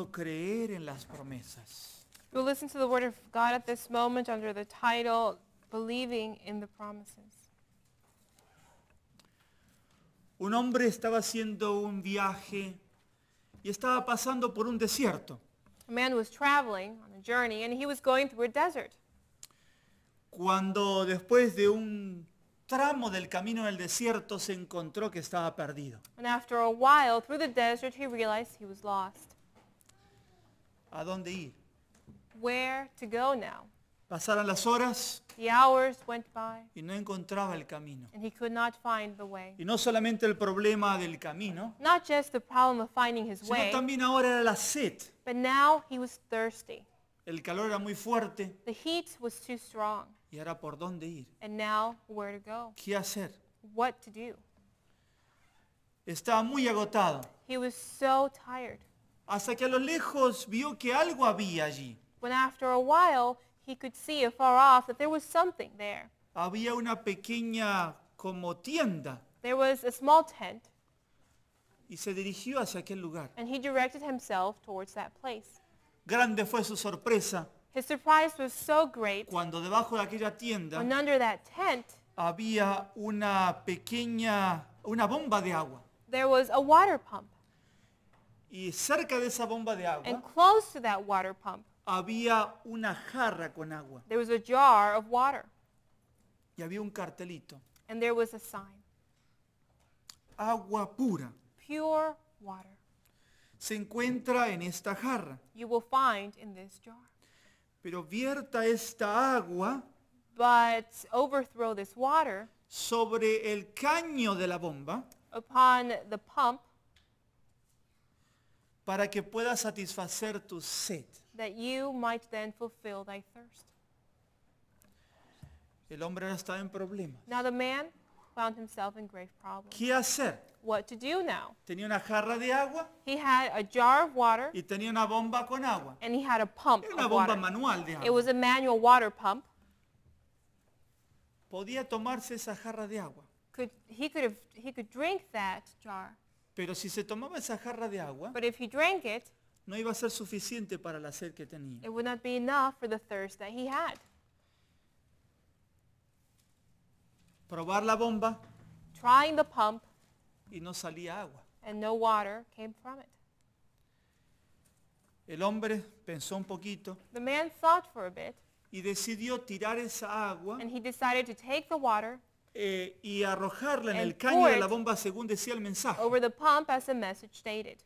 Creer en las promesas. We'll listen to the word of God at this moment under the title, Believing in the Promises. Un hombre estaba haciendo un viaje y estaba pasando por un desierto. A man was traveling on a journey and he was going through a desert. Cuando después de un tramo del camino del desierto se encontró que estaba perdido. And after a while, through the desert, he realized he was lost. ¿A dónde ir? Where to go now? Pasaron las horas The hours went by y no encontraba el camino. and he could not find the way. Y no solamente el problema del camino, Not just the problem of finding his sino way, también ahora era la sed. but now he was thirsty. El calor era muy fuerte The heat was too strong. y ahora por dónde ir, And now, where to go? qué hacer. What to do? Estaba muy agotado, He was so tired. hasta que a lo lejos vio que algo había allí. When after a while, he could see afar off that there was something there. Había una pequeña como tienda There was a small tent, y se dirigió hacia aquel lugar. and he directed himself towards that place. Grande fue su sorpresa His surprise was so great cuando debajo de aquella tienda when under that tent había una bomba de agua. there was a water pump. Y cerca de esa bomba de And agua close to that water pump, había una jarra con agua. there was a jar of water. Y había un cartelito. And there was a sign. Agua pura. Pure water. Se encuentra en esta jarra. You will find in this jar. Pero vierta esta agua But overthrow this water sobre el caño de la bomba upon the pump para que pueda satisfacer tu sed. that you might then fulfill thy thirst. El hombre ahora estaba en problemas. Now the man found himself in grave problems. ¿Qué hacer? What to do now? Tenía una jarra de agua He had a jar of water y tenía una bomba con agua. and he had a pump Era una of bomba water. manual de It agua. was a manual water pump. Podía tomarse esa jarra de agua. He could drink that jar. Pero si se tomaba esa jarra de agua, But if he drank it, no iba a ser suficiente para la sed que tenía. it would not be enough for the thirst that he had. Probar la bomba Trying the pump, y no salía agua. and no water came from it. El hombre pensó un poquito The man thought for a bit, y decidió tirar esa agua and he decided to take the water y arrojarla en And el caño de pour la it bomba según decía el mensaje. over the pump as the message stated.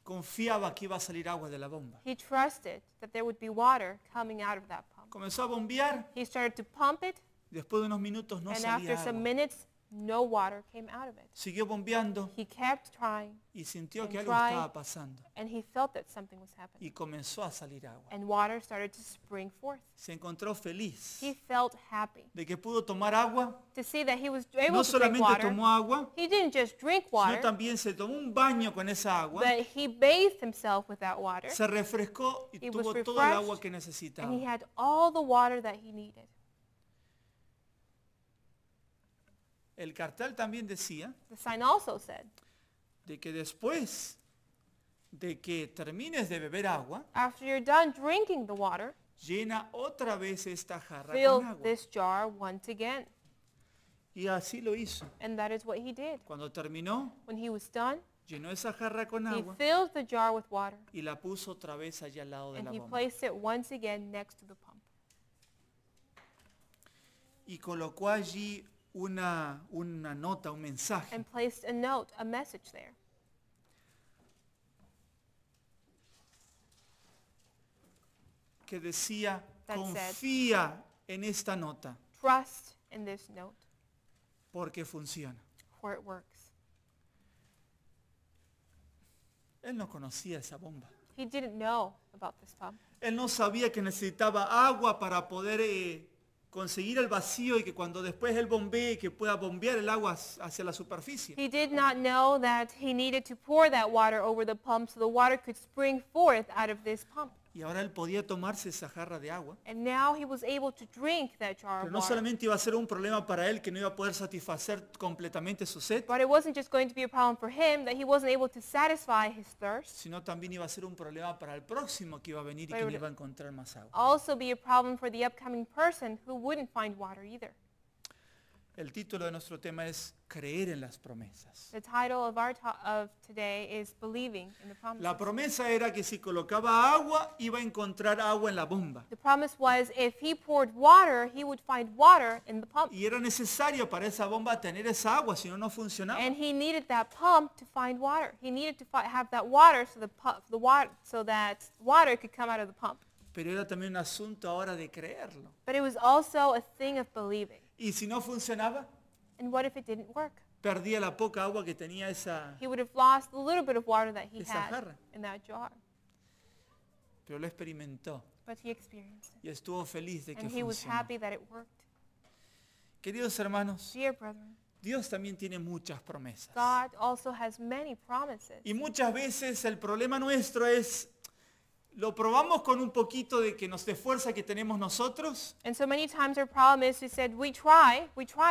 Confiaba que iba a salir agua de la bomba. He trusted that there would be water coming out of that pump. Comenzó a bombear, He started to pump it, después de unos minutos no and salía after some agua. minutes, no water came out of it. Siguió bombeando He kept trying, y sintió And que algo try. estaba pasando and he felt that something was happening. y comenzó a salir agua. And water started to spring forth. Se encontró feliz He felt happy de que pudo tomar agua. to see that he was able No to drink solamente water. tomó agua, He didn't just drink sino water, también se tomó un baño con esa agua, but he bathed himself with that water, se refrescó y He was tuvo todo el refreshed, agua que necesitaba. and he had all the water that he needed. El cartel también decía The sign also said, de que después de que termines de beber agua, after you're done drinking the water, llena otra vez esta jarra fill con agua. this jar once again. Y así lo hizo. And that is what he did. Cuando terminó, When he was done, llenó esa jarra con he agua filled the jar with water, y la puso otra vez allá al lado de and la he bomba. placed it once again next to the pump. Y colocó allí una nota, un mensaje. And placed a note, a message there. Que decía, That said, confía en esta nota Trust in this note, porque funciona. for it works. Él no conocía esa bomba. He didn't know about this pump. Él no sabía que necesitaba agua para poder conseguir el vacío y que cuando después él bombee, que pueda bombear el agua hacia la superficie. He did not know that he needed to pour that water over the pump so the water could spring forth out of this pump. Y ahora él podía tomarse esa jarra de agua. And now he was able to drink that jar Pero of no water. solamente iba a ser un problema para él que no iba a poder satisfacer completamente su sed, But it wasn't just going to be a problem for him that he wasn't able to satisfy his thirst. sino también iba a ser un problema para el próximo que iba a venir y que no iba a encontrar más agua. Also be a problem for the upcoming person who wouldn't find water either. El título de nuestro tema es Creer en las promesas. The title of our of today is Believing in the Promises. La promesa era que si colocaba agua, iba a encontrar agua en la bomba. The promise was if he poured water, he would find water in the pump. Y era necesario para esa bomba tener esa agua, si no, no funcionaba. And he needed that pump to find water. He needed to have that water so that water could come out of the pump. Pero era también un asunto ahora de creerlo. But it was also a thing of believing. Y si no funcionaba, And what if it didn't work? perdía la poca agua que tenía esa... He would have lost the little bit of water that he Esa had jarra. in that jar. Pero lo experimentó But he experienced it. y estuvo feliz de que And he was funcionó. happy that it worked. Queridos hermanos, Dear brethren, Dios también tiene muchas promesas. God also has many promises. Y muchas veces el problema nuestro es, lo probamos con un poquito de que nos dé fuerza que tenemos nosotros, And so many times our problem is we said, we try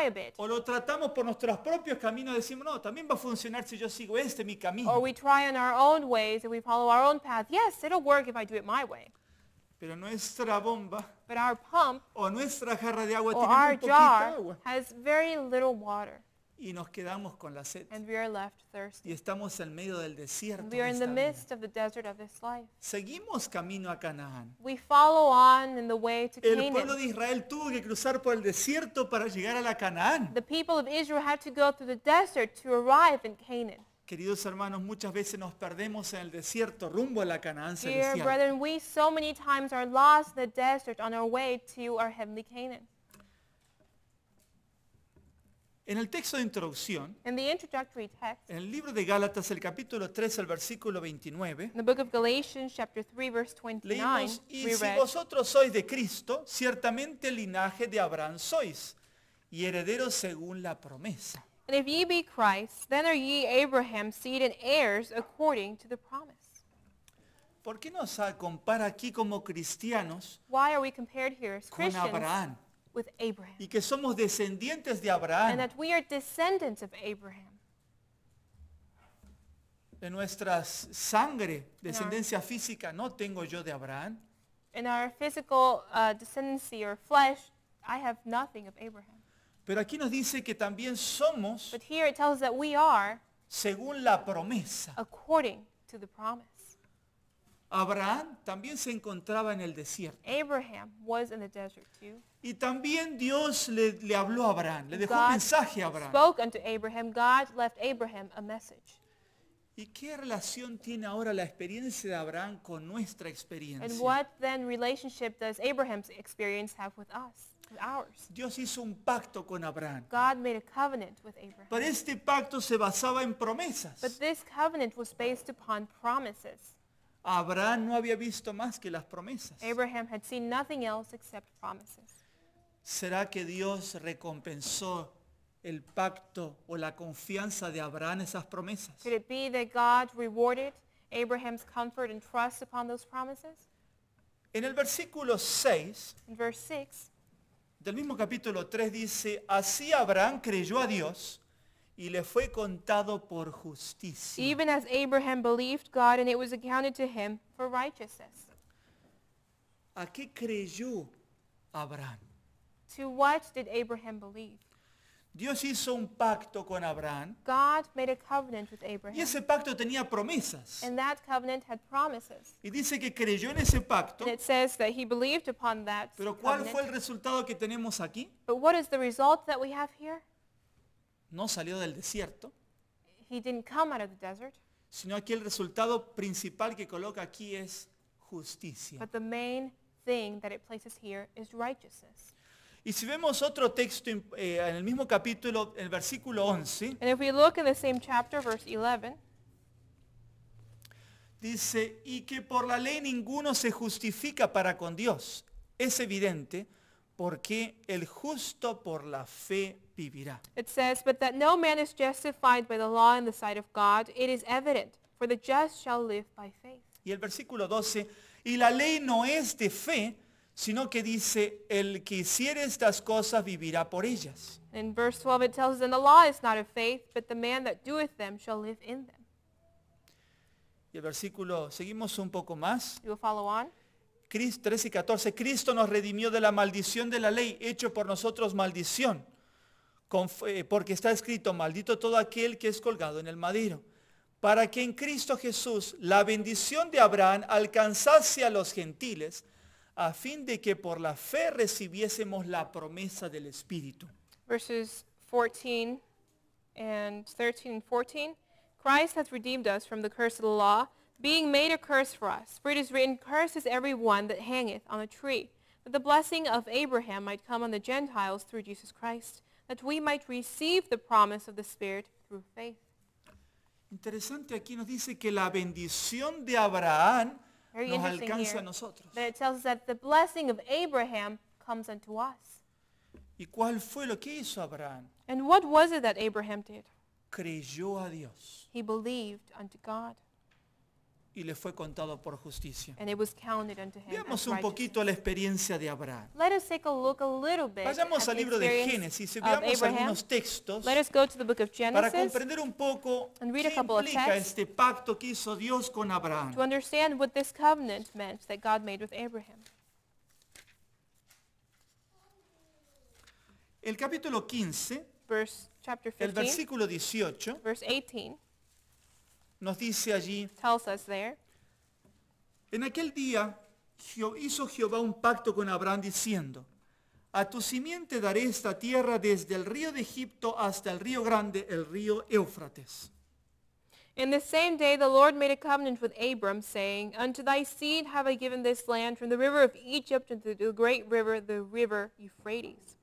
a bit. o lo tratamos por nuestros propios caminos, decimos, no, también va a funcionar si yo sigo mi camino. Or we try in our own ways and we follow our own path. Yes, it'll work if I do it my way. Pero nuestra bomba But our pump o nuestra jarra de agua or tiene our muy poquita jar agua. has very little water. Y nos quedamos con la sed. And we are left Y thirsty. estamos en medio del desierto. And we are de in the esta vida. midst of the desert of this life. Seguimos camino a Canaán. We follow on in the way to El pueblo Canaan. de Israel tuvo que cruzar por el desierto para llegar a la Canaán. The people of Israel had to go through the desert to arrive in Canaan. Queridos hermanos, muchas veces nos perdemos en el desierto rumbo a la Canaán Dear celestial. brethren, we so many times are lost in the desert on our way to our heavenly Canaan. En el texto de introducción, In the introductory text, en el libro de Gálatas, el capítulo 3, el versículo 29, in the book of Galatians, chapter 3, verse 29, leímos, y we si read, vosotros sois de Cristo, ciertamente linaje de Abraham sois, y herederos según la promesa. And if ye be Christ, then are ye Abraham's seed and heirs according to the promise. ¿Por qué nos compara aquí como cristianos Why are we compared here as con Christians Abraham? with Abraham? Y que somos descendientes de And Abraham. that we are descendants of Abraham. De nuestra sangre, descendencia física, no tengo yo de Abraham. In our physical descendancy or flesh, I have nothing of Abraham. Pero aquí nos dice que también somos But here it tells us that we are según la promesa. according to the promise. Abraham también se encontraba en el desierto. Abraham was in the desert too. Y también Dios le habló a Abraham, le dejó un God mensaje a Abraham. spoke unto Abraham. God left Abraham a message. ¿Y qué relación tiene ahora la experiencia de Abraham con nuestra And experiencia? what then relationship does Abraham's experience have with us, with ours? Dios hizo un pacto con Abraham. God made a covenant with Abraham. Pero este pacto se basaba en promesas. But this covenant was based upon promises. Abraham no había visto más que las promesas. Abraham had seen nothing else except promises. ¿Será que Dios recompensó el pacto o la confianza de Abraham esas promesas? Could it be that God rewarded Abraham's comfort and trust upon those promises? En el versículo 6 In verse 6, del mismo capítulo 3 dice, así Abraham creyó a Dios y le fue contado por justicia. even as Abraham believed God and it was accounted to him for righteousness. ¿A qué creyó Abraham? To what did Abraham believe? Dios hizo un pacto con Abraham God made a covenant with y Abraham. ese pacto tenía promesas. And that covenant had promises. Y dice que creyó en ese pacto, And it says that he believed upon that pero ¿cuál fue el covenant. resultado que tenemos aquí? But what is the result that we have here? No salió del desierto, He didn't come out of the desert, sino aquí el resultado principal que coloca aquí es justicia. but the main thing that it places here is righteousness. Y si vemos otro texto en el mismo capítulo, el versículo 11, And if we look in the same chapter, verse 11, dice, y que por la ley ninguno se justifica para con Dios. Es evidente, porque el justo por la fe vivirá. it says, but that no man is justified by the law in the sight of God, it is evident, for the just shall live by faith. Y el versículo 12, y la ley no es de fe, sino que dice, el que hiciere estas cosas vivirá por ellas. In verse 12 it tells us, and the law is not of faith, but the man that doeth them shall live in them. Y el versículo, seguimos un poco más. You will follow on. 13 y 14, Cristo nos redimió de la maldición de la ley, hecho por nosotros maldición, porque está escrito, maldito todo aquel que es colgado en el madero, para que en Cristo Jesús la bendición de Abraham alcanzase a los gentiles, a fin de que por la fe recibiésemos la promesa del Espíritu. Verses 14 and 13 and 14. Christ hath redeemed us from the curse of the law, being made a curse for us. For it is written, cursed is every one that hangeth on a tree, that the blessing of Abraham might come on the Gentiles through Jesus Christ, that we might receive the promise of the Spirit through faith. Interesante, aquí nos dice que la bendición de Abraham Very nos interesting alcanza here a nosotros. that it tells us that the blessing of Abraham comes unto us. ¿Y cuál fue lo que hizo Abraham? And what was it that Abraham did? Creyó a Dios He believed unto God, y le fue contado por justicia. and it was counted unto him Veamos as un righteousness. poquito la experiencia de Abraham. Let us take a look a little bit Vayamos at al the libro de experience Génesis y of veamos Abraham. algunos textos Let us go to the book of para Genesis comprender un poco and read qué a couple of implica texts este pacto que hizo Dios con Abraham. to understand what this covenant meant that God made with Abraham. El capítulo 15, Chapter el 15, versículo 18, verse 18 nos dice allí, tells us there, en aquel día hizo Jehová un pacto con Abraham diciendo, a tu simiente daré esta tierra desde el río de Egipto hasta el río grande, el río Éufrates. In the same day the Lord made a covenant with Abram, saying, unto thy seed have I given this land from the river of Egypt unto the great river, the river Euphrates.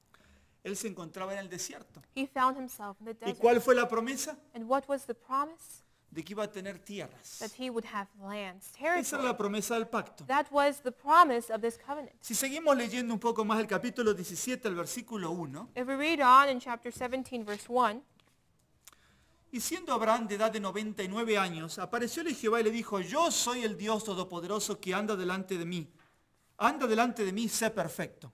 Él se encontraba en el desierto. He found himself in the ¿Y desert. cuál fue la promesa? And what was the promise? De que iba a tener tierras. That he would have lands, Esa era territory. la promesa del pacto. That was the promise of this covenant. Si seguimos leyendo un poco más el capítulo 17, el versículo 1, If we read on in chapter 17, verse 1, y siendo Abraham de edad de 99 años, aparecióle Jehová y le dijo, yo soy el Dios todopoderoso que anda delante de mí. Anda delante de mí, sé perfecto.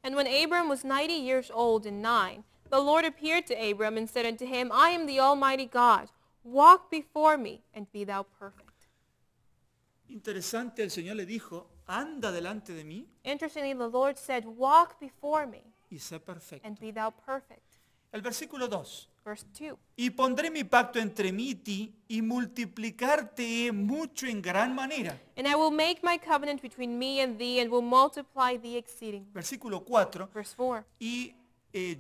and when Abram was 90 years old and 9, the Lord appeared to Abram and said unto him, I am the Almighty God. Walk before me, and be thou perfect. Interesante, el Señor le dijo, anda delante de mí Interestingly, the Lord said, walk before me, y sé perfecto. and be thou perfect. El versículo 2. Verse 2. Y pondré mi pacto entre mí y ti, y multiplicarte he mucho en gran manera. And I will make my covenant between me and thee, and will multiply thee exceedingly. Versículo 4. Verse 4. Y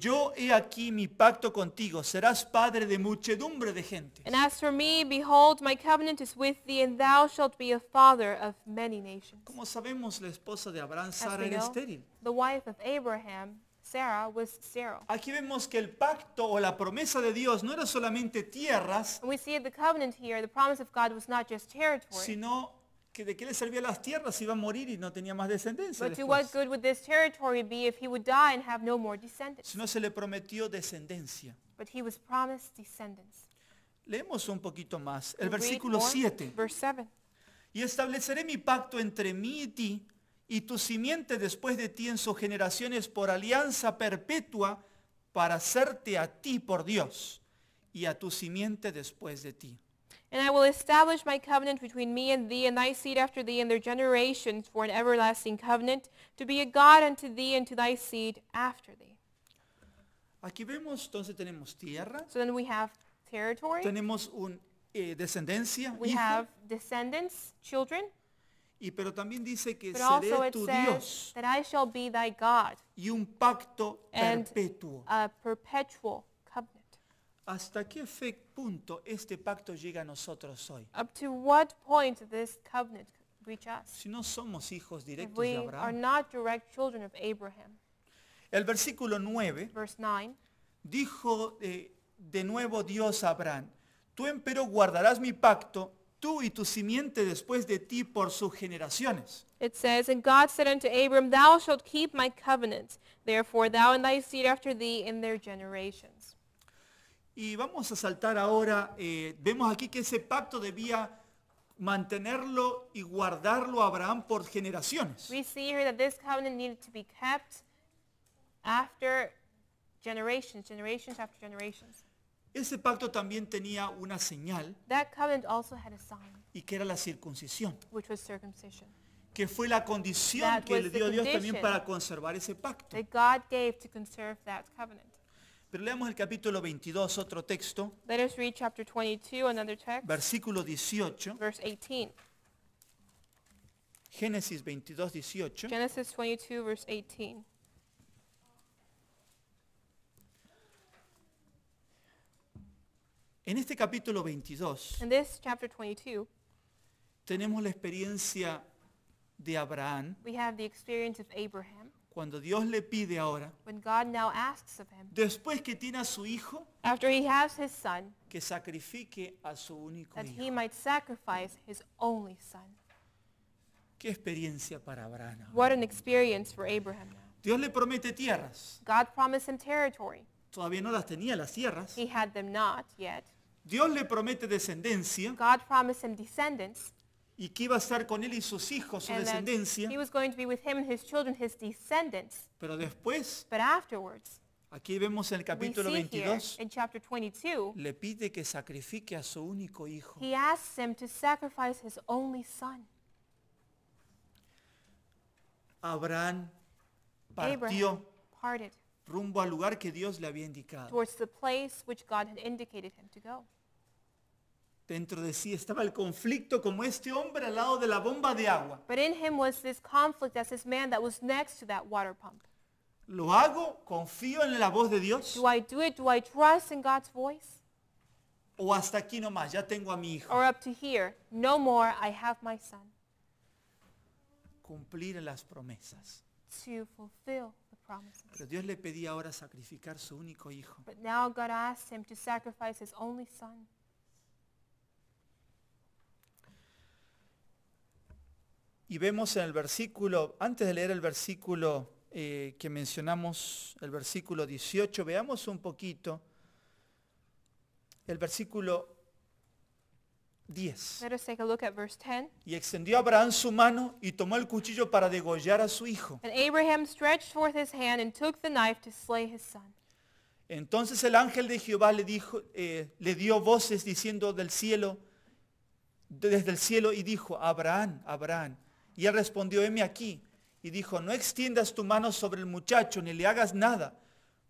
yo he aquí mi pacto contigo, serás padre de muchedumbre de gente. And as for me, behold, my covenant is with thee, and thou shalt be a father of many nations. Como sabemos, la esposa de Abraham, As Sara, we era know, estéril. the wife of Abraham, Sarah, was sterile. Aquí vemos que el pacto o la promesa de Dios no era solamente tierras, And we see the covenant here, the promise of God was not just territory, sino que de qué le servían las tierras, iba a morir y no tenía más descendencia but to what después. good would this territory be if he would die and have no more descendants? Sino se le prometió descendencia. But he was promised descendants. Leemos un poquito más. El We'll read versículo more. 7. Verse 7. Y estableceré mi pacto entre mí y ti, y tu simiente después de ti en sus generaciones por alianza perpetua, para hacerte a ti por Dios, y a tu simiente después de ti. And I will establish my covenant between me and thee, and thy seed after thee, and their generations for an everlasting covenant, to be a God unto thee and to thy seed after thee. Aquí vemos, entonces tenemos tierra, So then we have territory, tenemos descendencia, we hijo, have descendants, children, pero también dice que but also seré it tu says Dios that I shall be thy God, y un pacto and perpetuo. a perpetual covenant. ¿Hasta qué punto este pacto llega a nosotros hoy? Up to what point did this covenant reach us? Si no somos hijos If directos we de are Abraham. not direct children of Abraham. El versículo 9 Verse 9. dijo de nuevo Dios a Abraham, tú empero guardarás mi pacto, tú y tu simiente después de ti por sus generaciones. It says, and God said unto Abram, thou shalt keep my covenant, therefore thou and thy seed after thee in their generations. Y vamos a saltar ahora, vemos aquí que ese pacto debía mantenerlo y guardarlo a Abraham por generaciones. We see here that this covenant needed to be kept after generations after generations. Ese pacto también tenía una señal, That covenant also had a sign, y que era la circuncisión, which was circumcision, que fue la condición That que was le the dio Dios también condition para conservar ese pacto. that God gave to conserve that covenant. Pero leamos el capítulo 22, otro texto, Let us read chapter 22, another text, versículo 18, verse 18. Génesis 22, 18. Genesis 22, verse 18. En este capítulo 22 In this chapter 22, tenemos la experiencia de Abraham we have the experience of Abraham cuando Dios le pide ahora, when God now asks of him, después que tiene a su hijo, after he has his son, que sacrifique a su único that he hijo. might sacrifice his only son. Qué experiencia para Abraham. What an experience for Abraham now. Dios le promete tierras. God promised him territory. Todavía no las tenía las tierras. He had them not yet. Dios le promete descendencia God promised him descendants, y que iba a estar con él y sus hijos, su and that descendencia. he was going to be with him and his children, his descendants. Pero después, But afterwards, aquí vemos en el we capítulo see here 22, in chapter 22, le pide que sacrifique a su único hijo. he asks him to sacrifice his only son. Abraham Abraham partió parted rumbo al lugar que Dios le había indicado. towards the place which God had indicated him to go. Dentro de sí estaba el conflicto como este hombre al lado de la bomba de agua. But in him was this conflict as this man that was next to that water pump. ¿Lo hago? ¿Confío en la voz de Dios? Do I do it? Do I trust in God's voice? ¿O hasta aquí nomás? Ya tengo a mi hijo. Or up to here, no more, I have my son, Cumplir las promesas. to fulfill the promises. Pero Dios le pedía ahora sacrificar su único hijo. But now God asked him to sacrifice his only son. Y vemos en el versículo, antes de leer el versículo que mencionamos, el versículo 18, veamos un poquito el versículo 10. Let us take a look at verse 10. Y extendió Abraham su mano y tomó el cuchillo para degollar a su hijo. And Abraham stretched forth his hand and took the knife to slay his son. Entonces el ángel de Jehová le dio voces diciendo desde el cielo, y dijo, Abraham, Abraham. Y él respondió, heme aquí. Y dijo, no extiendas tu mano sobre el muchacho, ni le hagas nada,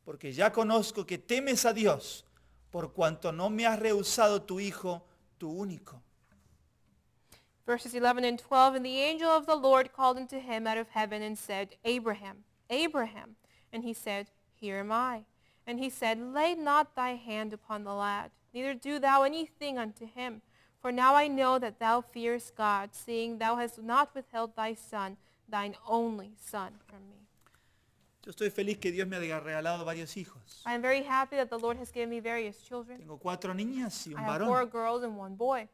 porque ya conozco que temes a Dios, por cuanto no me has rehusado tu hijo, tu único. Verses 11 and 12, And the angel of the Lord called unto him out of heaven and said, Abraham, Abraham. And he said, Here am I. And he said, Lay not thy hand upon the lad, neither do thou anything unto him. For now I know that thou fearest God, seeing thou hast not withheld thy son, thine only son, from me. Yo estoy feliz que Dios me haya regalado varios hijos. I am very happy that the Lord has given me various children. Tengo 4 niñas y un I have 4 varón. girls and 1 boy,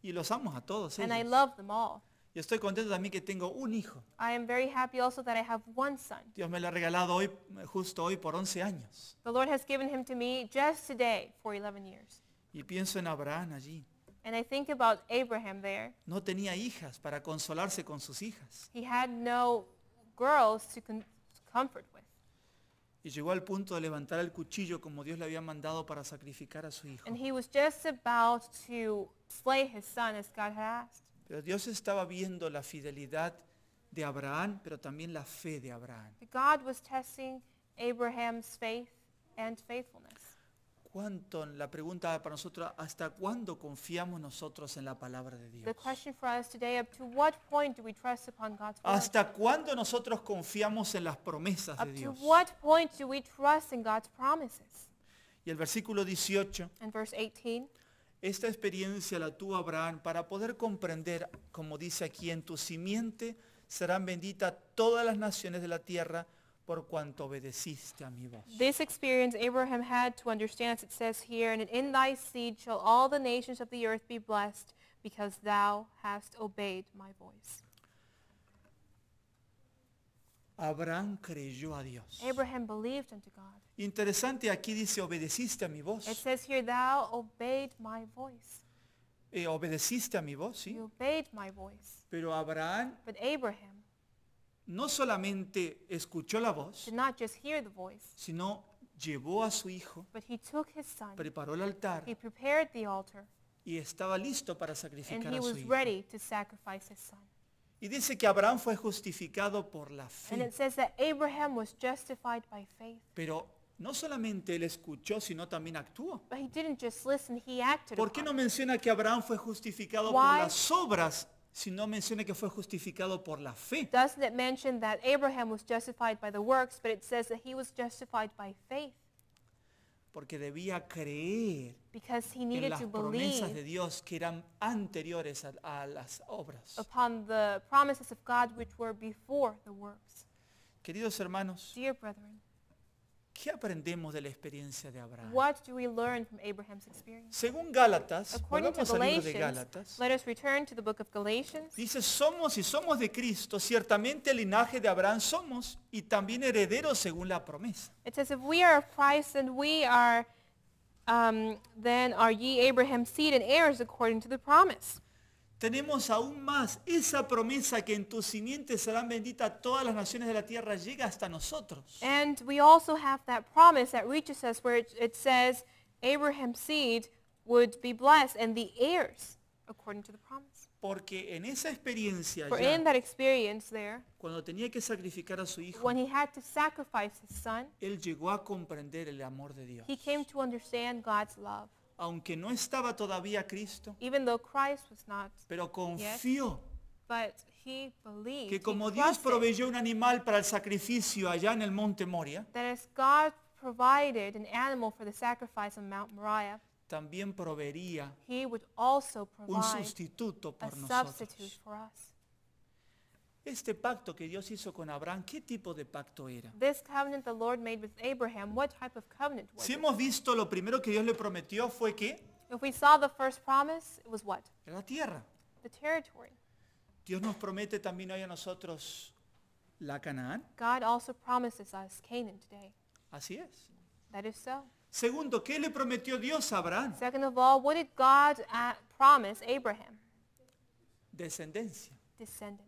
Y los amo a todos and I ellos. love them all. Y estoy contento también que tengo un hijo. I am very happy also that I have 1 son. Dios me lo ha regalado hoy, justo hoy, por 11 años. The Lord has given him to me just today for 11 years. Y pienso en Abraham allí. And I think about Abraham there. No tenía hijas para consolarse con sus hijas. He had no girls to comfort with. Y llegó al punto de levantar el cuchillo como Dios le había mandado para sacrificar a su hijo. And he was just about to slay his son as God had asked. Pero Dios estaba viendo la fidelidad de Abraham, pero también la fe de Abraham. But God was testing Abraham's faith and faithfulness. ¿Cuánto, la pregunta para nosotros, hasta cuándo confiamos nosotros en la palabra de The Dios? question for us today, up to what point do we trust upon God's word? ¿Hasta cuándo nosotros confiamos en las promesas de Up to Dios? what point do we trust in God's promises? Y el versículo 18, And verse 18, esta experiencia la tuvo Abraham para poder comprender, como dice aquí, en tu simiente serán benditas todas las naciones de la tierra por cuanto obedeciste a mi voz. this experience Abraham had to understand, as it says here, and in thy seed shall all the nations of the earth be blessed, because thou hast obeyed my voice. Abraham creyó a Dios. Abraham believed unto God. Interesante, aquí dice, obedeciste a mi voz. It says here, thou obeyed my voice. obedeciste a mi voz, ¿sí? You obeyed my voice. Pero Abraham But Abraham no solamente escuchó la voz, did not just hear the voice, sino llevó a su hijo, but he took his son, preparó el altar he prepared the altar, y estaba listo para and sacrificar he a su was hijo. ready to sacrifice his son. Y dice que Abraham fue justificado por la And fe. it says that Abraham was justified by faith. Pero no solamente él escuchó, sino también actuó. But he didn't just listen, he acted ¿Por qué upon no it. menciona que Abraham fue justificado por Why? las obras, sino menciona que fue justificado por la fe? Doesn't it mention that Abraham was justified by the works, but it says that he was justified by faith? Porque debía creer Because he en needed las to promesas de believe Dios que eran anteriores a las obras. upon the promises of God which were before the works. Queridos hermanos, Dear brethren, ¿qué aprendemos de la experiencia de Abraham? what do we learn from Abraham's experience? Según Gálatas, According to volvamos al libro de Galatians, Gálatas, let us return to the book of Galatians. dice, si somos de Cristo, ciertamente el linaje de Abraham somos y también herederos según la promesa. It says, if we are of Christ, and we are, then are ye Abraham's seed and heirs according to the promise. Tenemos aún más esa promesa que en tus simientes serán benditas todas las naciones de la tierra llega hasta nosotros. And we also have that promise that reaches us where it says Abraham's seed would be blessed and the heirs according to the promise. Porque en esa experiencia For ya, in that experience there, cuando tenía que sacrificar a su hijo, when he had to sacrifice his son, él llegó a comprender el amor de Dios. he came to understand God's love. Aunque no estaba todavía Cristo, Even though Christ was not, pero confió but he believed, que como he Dios trusted proveyó un animal para el sacrificio allá en el monte Moria, that as God provided an animal for the sacrifice on Mount Moriah, también proveería he would also un provide sustituto a por substitute nosotros. for us. Este pacto que Dios hizo con Abraham, ¿qué tipo de pacto era? This covenant the Lord made with Abraham, what type of covenant was Si it? hemos visto, lo primero que Dios le prometió fue que If we saw the first promise, it was what? era la tierra. The territory. Dios nos promete también hoy a nosotros la Canaán. God also promises us Canaan today. Así es. That is so. Segundo, ¿qué le prometió Dios a Abraham? Second of all, what did God promise Abraham? Descendencia. Descendants.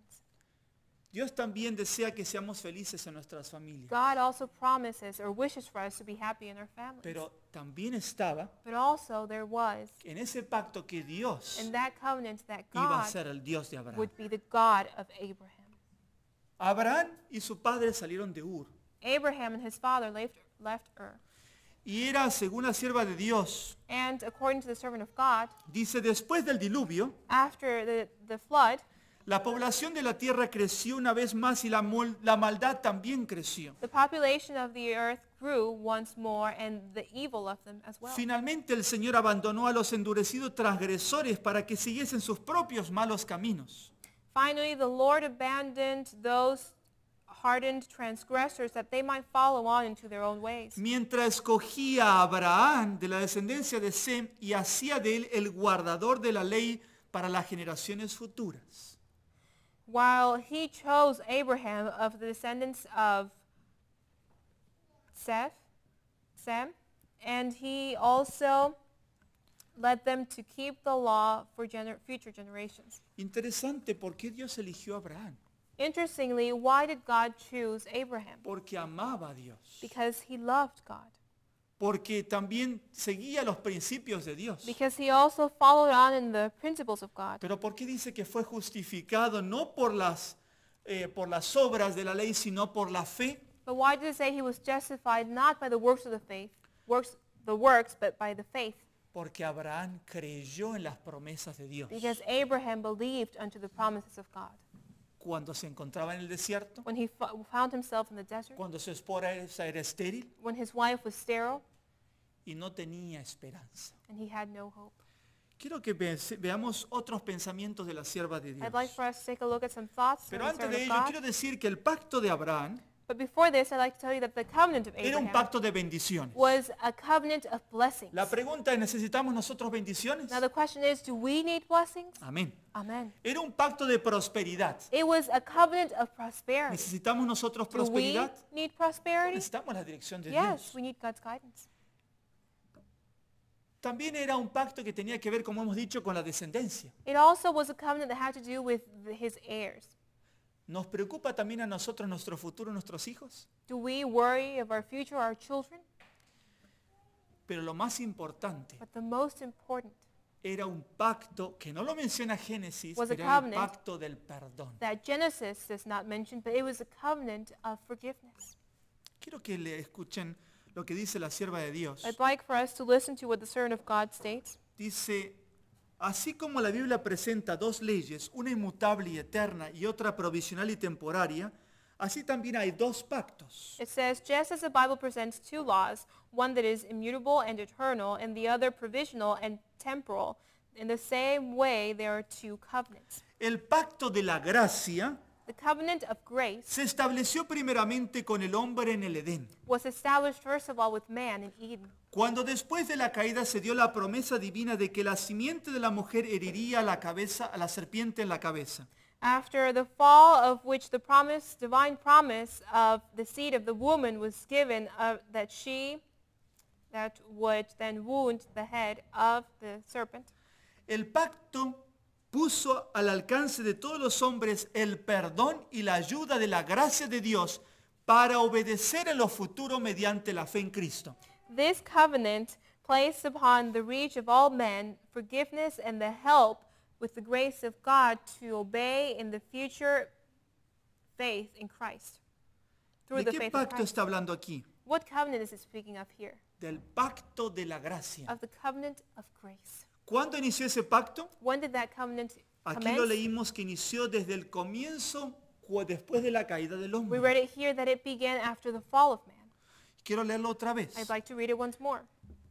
Dios también desea que seamos felices en nuestras familias. God also promises or wishes for us to be happy in our families. Pero también estaba But also there was en ese pacto que Dios in that covenant that iba a God ser el Dios de Abraham. would be the God of Abraham. Abraham y su padre salieron de Ur. Abraham and his father left Ur. Y era, según la sierva de Dios, And according to the servant of God, dice, después del diluvio, after the flood, la población de la tierra creció una vez más y la maldad también creció. the population of the earth grew once more, and the evil of them as well. Finalmente el Señor abandonó a los endurecidos transgresores para que siguiesen sus propios malos caminos. Finally, the Lord abandoned those hardened transgressors that they might follow on into their own ways. Mientras escogía a Abraham de la descendencia de Sem y hacía de él el guardador de la ley para las generaciones futuras. While he chose Abraham of the descendants of Sem, and he also led them to keep the law for future generations. Interesante, ¿por qué Dios eligió a Abraham? Interestingly, why did God choose Abraham? Porque amaba a Dios. Because he loved God. Porque también seguía los principios de Dios. Because he also followed on in the principles of God. Pero ¿por qué dice que fue justificado no por las obras de la ley, sino por la fe? But why did it say he was justified not by the works of the faith, but by the faith? Porque Abraham creyó en las promesas de Dios. Because Abraham believed unto the promises of God. Cuando se encontraba en el desierto, When he found himself in the desert, cuando su esposa era estéril when his wife was sterile, y no tenía esperanza. and he had no hope. Quiero que veamos otros pensamientos de la sierva de Dios. I'd like for us to take a look at some thoughts from Pero the antes servant de of ello, God. quiero decir que el pacto de Abraham But before this, I'd like to tell you that the covenant of era un Abraham pacto de bendiciones. was a covenant of blessings. La pregunta es, ¿necesitamos nosotros bendiciones? Now the question is, do we need blessings? Amén. Amen. Era un pacto de prosperidad. It was a covenant of prosperity. ¿Necesitamos nosotros Do we prosperidad? need prosperity? Necesitamos la dirección de Yes, Dios. we need God's guidance. También era un pacto que tenía que ver, como hemos dicho, con la descendencia. It also was a covenant that had to do with his heirs. ¿Nos preocupa también a nosotros nuestro futuro, nuestros hijos? Do we worry of our future, our children? Pero lo más importante But the most important, era un pacto que no lo menciona Génesis, Was a pero era el covenant. pacto del perdón. that Genesis does not mention, but it was a covenant of forgiveness. Quiero que le escuchen lo que dice la sierva de Dios. I'd like for us to listen to what the servant of God states. Dice, así como la Biblia presenta dos leyes, una inmutable y eterna y otra provisional y temporaria, así también hay dos pactos. It says, just as the Bible presents two laws, one that is immutable and eternal, and the other provisional and temporal, in the same way there are two covenants. El pacto de la gracia The covenant of grace se estableció primeramente con el hombre en el Edén, was established first of all with man in Eden. cuando después de la caída se dio la promesa divina de que la simiente de la mujer heriría a la serpiente en la cabeza. After the fall, of which the divine promise of the seed of the woman was given, that would then wound the head of the serpent. El pacto puso al alcance de todos los hombres el perdón y la ayuda de la gracia de Dios para obedecer en lo futuro mediante la fe en Cristo. This covenant placed upon the reach of all men forgiveness and the help with the grace of God to obey in the future faith in Christ. Through ¿De the qué faith in pacto Christ. está hablando aquí? What covenant is it speaking of here? Del pacto de la gracia. Of the covenant of grace. ¿Cuándo inició ese pacto? When did that covenant Aquí lo commence? leímos que inició desde el comienzo después de la caída del We hombre. read it here that it began after the fall of man. Quiero leerlo otra vez. I'd like to read it once more.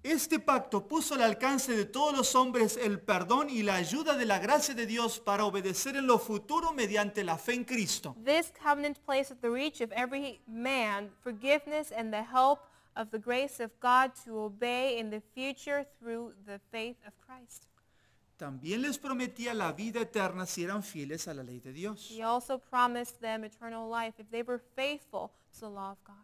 Este pacto puso al alcance de todos los hombres el perdón y la ayuda de la gracia de Dios para obedecer en lo futuro mediante la fe en Cristo. This covenant placed at the reach of every man forgiveness and the help of the grace of God to obey in the future through the faith of Christ. También les prometía la vida eterna si eran fieles a la ley de Dios. He also promised them eternal life if they were faithful to the law of God.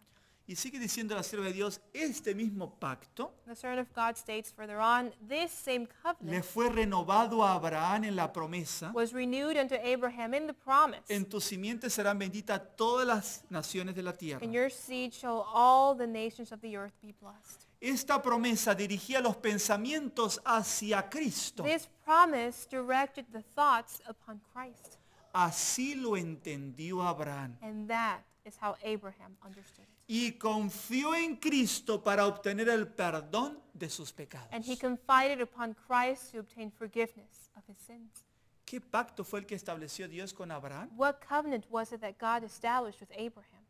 Y sigue diciendo la sierva de Dios, este mismo pacto The servant of God states further on, this same le covenant fue renovado a Abraham en la promesa, was renewed unto Abraham in the promise. en tu simiente serán benditas todas las naciones de la tierra. In your seed shall all the nations of the earth be blessed. Esta promesa dirigía los pensamientos hacia Cristo. This promise directed the thoughts upon Christ. Así lo entendió Abraham. And that is how Abraham understood it. Y confió en Cristo para obtener el perdón de sus pecados. And he confided upon Christ to obtain forgiveness of his sins. ¿Qué pacto fue el que estableció Dios con Abraham? What covenant was it that God established with Abraham?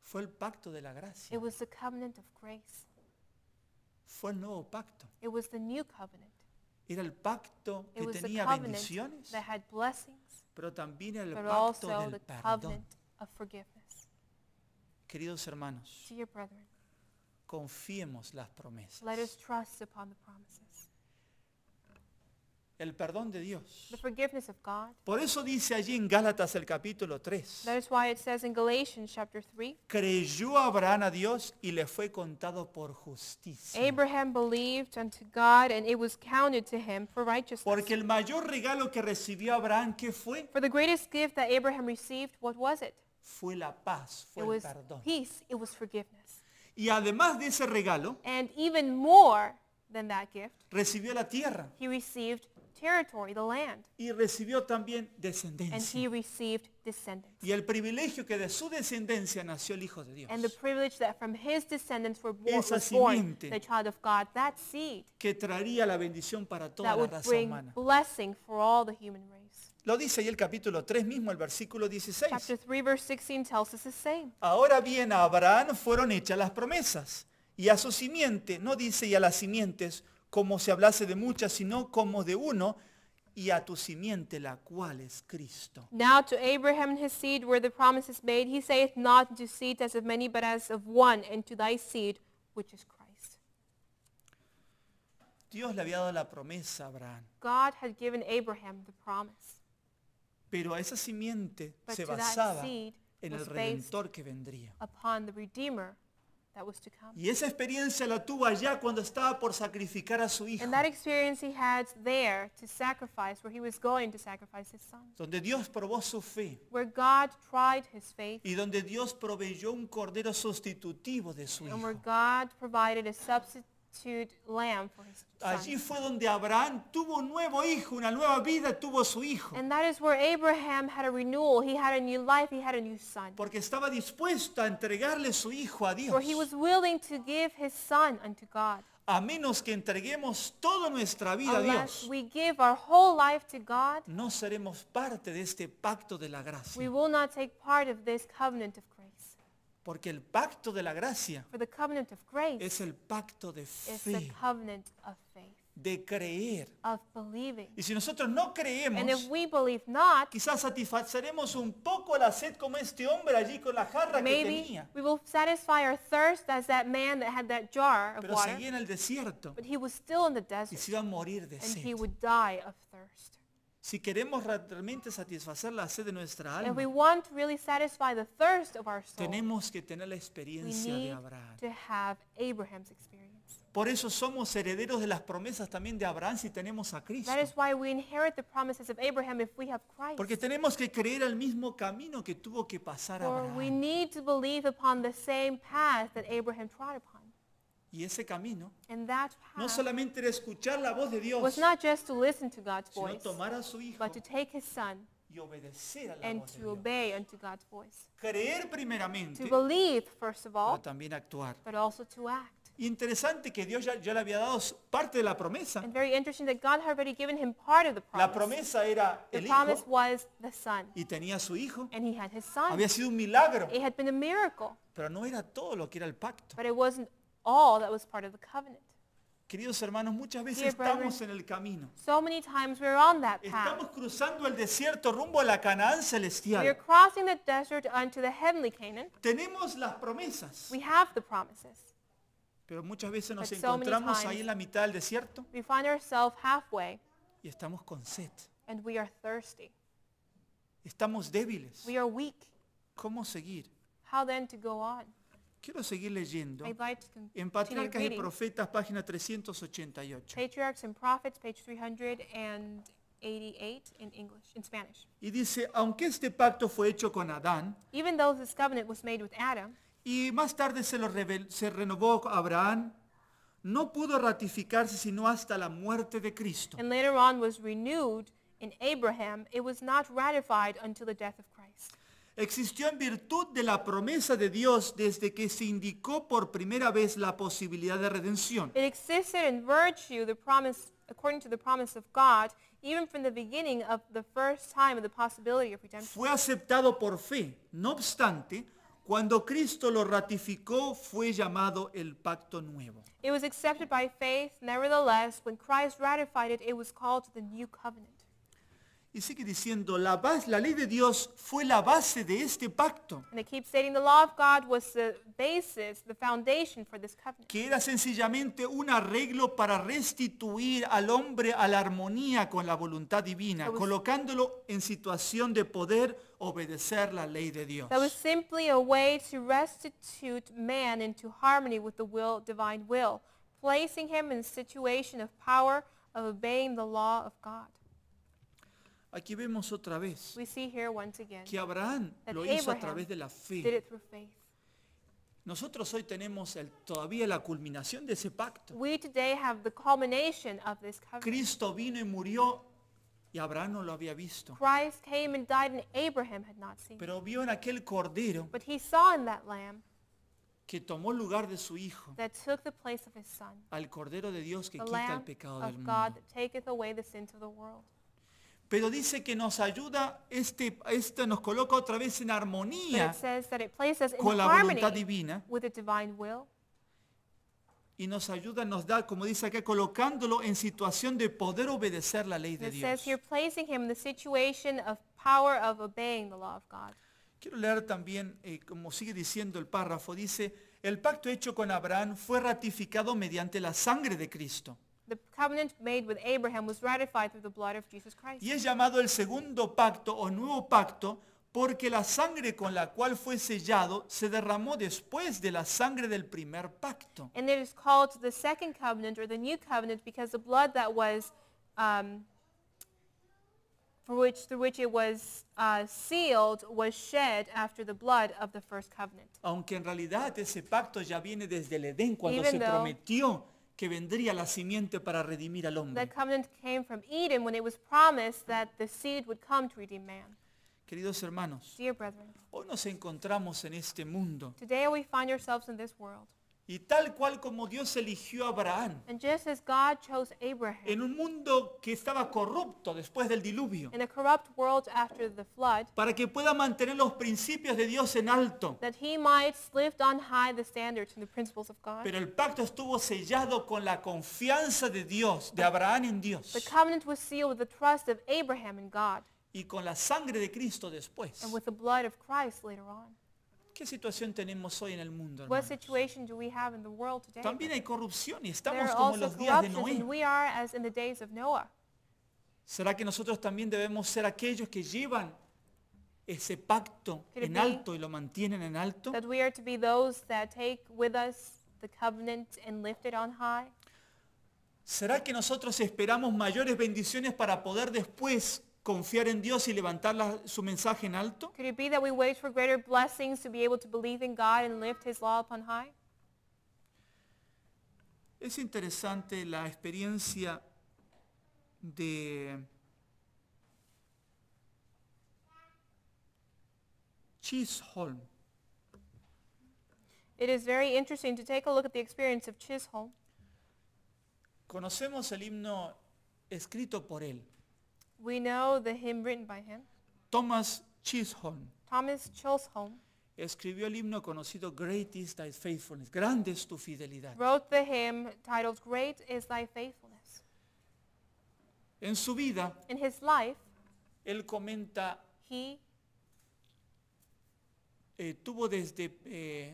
Fue el pacto de la gracia. It was the covenant of grace. Fue el nuevo pacto. It was the new covenant. Era el pacto It que was the tenía covenant bendiciones, that had blessings, pero también era el but pacto also del the perdón. covenant of forgiveness. Queridos hermanos, Dear brethren, confiemos las promesas. let us trust upon the promises. El perdón de Dios. The forgiveness of God. Por eso dice allí en Gálatas el capítulo 3. That is why it says in Galatians chapter 3, Creyó Abraham a Dios y le fue contado por justicia. Abraham believed unto God, and it was counted to him for righteousness. Porque el mayor regalo que recibió Abraham, ¿qué fue? For the greatest gift that Abraham received, what was it? Fue la paz, fue It el was perdón. peace, it was forgiveness. Y además de ese regalo, And even more than that gift, recibió la tierra he received territory, the land, y recibió también and descendencia. he received descendants. Y el privilegio que de su descendencia nació el Hijo de Dios, And the privilege that from his descendants Esa was born simiente the child of God, that seed que traería la bendición para toda that la would raza bring humana. blessing for all the human race. Lo dice ahí el capítulo 3 mismo, el versículo 16. Chapter 3 verse 16 tells us the same. Ahora bien, a Abraham fueron hechas las promesas, y a su simiente, no dice y a las simientes, como si hablase de muchas, sino como de uno, y a tu simiente, la cual es Cristo. Now to Abraham and his seed were the promises made. He saith not to seed as of many, but as of one, and to thy seed, which is Christ. Dios le había dado la promesa a Abraham, God had given Abraham the promise, pero a esa simiente but se to that basaba seed en el was based Redentor que vendría. upon the Redeemer that was to come. Y esa experiencia la tuvo allá cuando estaba por sacrificar a su hijo. And that experience he had there to sacrifice, where he was going to sacrifice his son. Donde Dios probó su fe. Where God tried his faith. Y donde Dios proveyó un cordero sustitutivo de su And where hijo. God provided a substitute lamb for his Allí son. fue donde Abraham tuvo un nuevo hijo, una nueva vida tuvo su hijo. And that is where Abraham had a renewal. He had a new life. He had a new son. Porque estaba dispuesto a entregarle su hijo a Dios. For he was willing to give his son unto God. A menos que entreguemos toda nuestra vida a Unless Dios, we give our whole life to God, no seremos parte de este pacto de la we gracia. will not take part of this covenant of grace. Porque el pacto de la gracia For the covenant of grace es el pacto de is the fe, covenant of faith, de creer. of believing. Y si nosotros no And if creemos, we believe not, quizás satisfaceremos un poco la sed como este hombre allí con la jarra que maybe tenía. we will satisfy our thirst as that man that had that jar of Pero water, seguía en el desierto but he was still in the y desert se iba a morir de and he sed. would die of thirst. Si queremos realmente satisfacer la sed de nuestra And if we alma, want to really satisfy the thirst of our soul, tenemos que tener la we experiencia de need Abraham. to have Abraham's experience. Por eso somos herederos de las promesas también de Abraham si tenemos a Cristo. That is why we inherit the promises of Abraham if we have Christ. Porque tenemos que creer al mismo camino que tuvo que pasar For we Abraham. need to believe upon the same path that Abraham trod upon. Y ese camino And that no path solamente era escuchar la voz de Dios, was not just to listen to God's sino voice, tomar a su hijo but to take his son y obedecer a la and voz de to Dios. obey unto God's voice. Creer primeramente, To believe, first of pero all, también actuar. but also to act. Interesante que Dios ya le había dado parte de la promesa. And very interesting that God had already given him part of the La promise. promesa era The el promise hijo was the son, y tenía su hijo. and he had his son. Había sido un milagro, It had been a miracle, pero no era todo lo que era el pacto. but it wasn't all that was part of the covenant. Queridos hermanos, muchas veces Dear brethren, estamos en el camino. So many times we're on that path. Estamos cruzando el desierto rumbo a la Canaán We are celestial. crossing the desert unto the heavenly Canaan. Tenemos las promesas, We have the promises. pero muchas veces nos But so many encontramos times- ahí en la mitad del desierto We find ourselves halfway y estamos con sed. and we are thirsty. Estamos débiles. We are weak. ¿Cómo seguir? How then to go on? Quiero seguir leyendo. I'd like to En continue Patriarcas y reading. Profetas, página 388. Patriarchs and Prophets, page 388 in English, in Spanish. Y dice, aunque este pacto fue hecho con Adán, Even though this covenant was made with Adam, y más tarde se renovó a Abraham, no pudo ratificarse sino hasta la muerte de Cristo. and later on was renewed in Abraham, it was not ratified until the death of Christ. Existió en virtud de la promesa de Dios desde que se indicó por primera vez la posibilidad de redención. It existed in virtue, the promise, according to the promise of God, even from the beginning of the first time of the possibility of redemption. Fue aceptado por fe. No obstante, cuando Cristo lo ratificó, fue llamado el pacto nuevo. It was accepted by faith. Nevertheless, when Christ ratified it, it was called the new covenant. Y sigue diciendo, la ley de Dios fue la base de este pacto, And it keeps stating the law of God was the basis, the foundation for this covenant. que era sencillamente un arreglo para restituir al hombre a la armonía con la voluntad divina, colocándolo en situación de poder obedecer la ley de Dios. That was simply a way to restitute man into harmony with the divine will, placing him in a situation of power of obeying the law of God. Aquí vemos otra vez We see here once again que Abraham that lo hizo a Abraham través de la did fe. it through faith. Nosotros hoy tenemos todavía la culminación de ese pacto. We today have the culmination of this covenant. Cristo vino y murió y Abraham no lo había visto. Christ came and died and Abraham had not seen. Pero vio en aquel cordero But he saw in that lamb que tomó el lugar de su hijo, that took the place of his son, al cordero de Dios que the quita el lamb pecado del of God mundo. that taketh away the sins of the world. Pero dice que nos ayuda, nos coloca otra vez en But armonía it says that it places in con la harmony voluntad divina with the divine will. y nos ayuda, nos da, como dice acá, colocándolo en situación de poder obedecer la ley de It says Dios. here, placing him in the situation of power of obeying the law of God. Quiero leer también, como sigue diciendo el párrafo, dice, el pacto hecho con Abraham fue ratificado mediante la sangre de Cristo. The covenant made with Abraham was ratified through the blood of Jesus Christ. Y es llamado el segundo pacto o nuevo pacto Porque la sangre con la cual fue sellado se derramó después de la sangre del primer pacto. And it is called the second covenant or the new covenant because the blood that was through which it was sealed was shed after the blood of the first covenant. Aunque en realidad ese pacto ya viene desde el Edén cuando Even se though prometió que vendría la simiente para redimir al that hombre. covenant came from Eden when it was promised that the seed would come to redeem man. Queridos hermanos, Dear brethren, hoy nos encontramos en este mundo today we find ourselves in this world. y tal cual como Dios eligió a Abraham, And just as God chose Abraham en un mundo que estaba corrupto después del diluvio, in a corrupt world after the flood, para que pueda mantener los principios de Dios en alto. that he might lift on high the standards and the principles of God. Pero el pacto estuvo sellado con la confianza de Dios, de Abraham en Dios, The covenant was sealed with the trust of Abraham in God y con la sangre de Cristo después. and with the blood of Christ later on. ¿Qué situación tenemos hoy en el mundo, What hermanos? situation do we have in the world today? También hay corrupción y There estamos are como en also los días de corruptions, and Noé. we are as in the days of Noah. ¿Será que nosotros también debemos ser aquellos que llevan ese pacto Could it en be alto y lo mantienen en alto? That we are to be those that take with us the covenant and lift it on high? ¿Será que nosotros esperamos mayores bendiciones para poder después confiar en Dios y levantar su mensaje en alto? Could it be that we wait for greater blessings to be able to believe in God and lift his law upon high? Es interesante la experiencia de Chisholm. It is very interesting to take a look at the experience of Chisholm. Conocemos el himno escrito por él, We know the hymn written by him. Thomas Chisholm. Thomas Chisholm Escribió el himno conocido Great is Thy Faithfulness, grande es tu fidelidad. wrote the hymn titled Great is Thy Faithfulness. En su vida, In his life, él comenta, he tuvo desde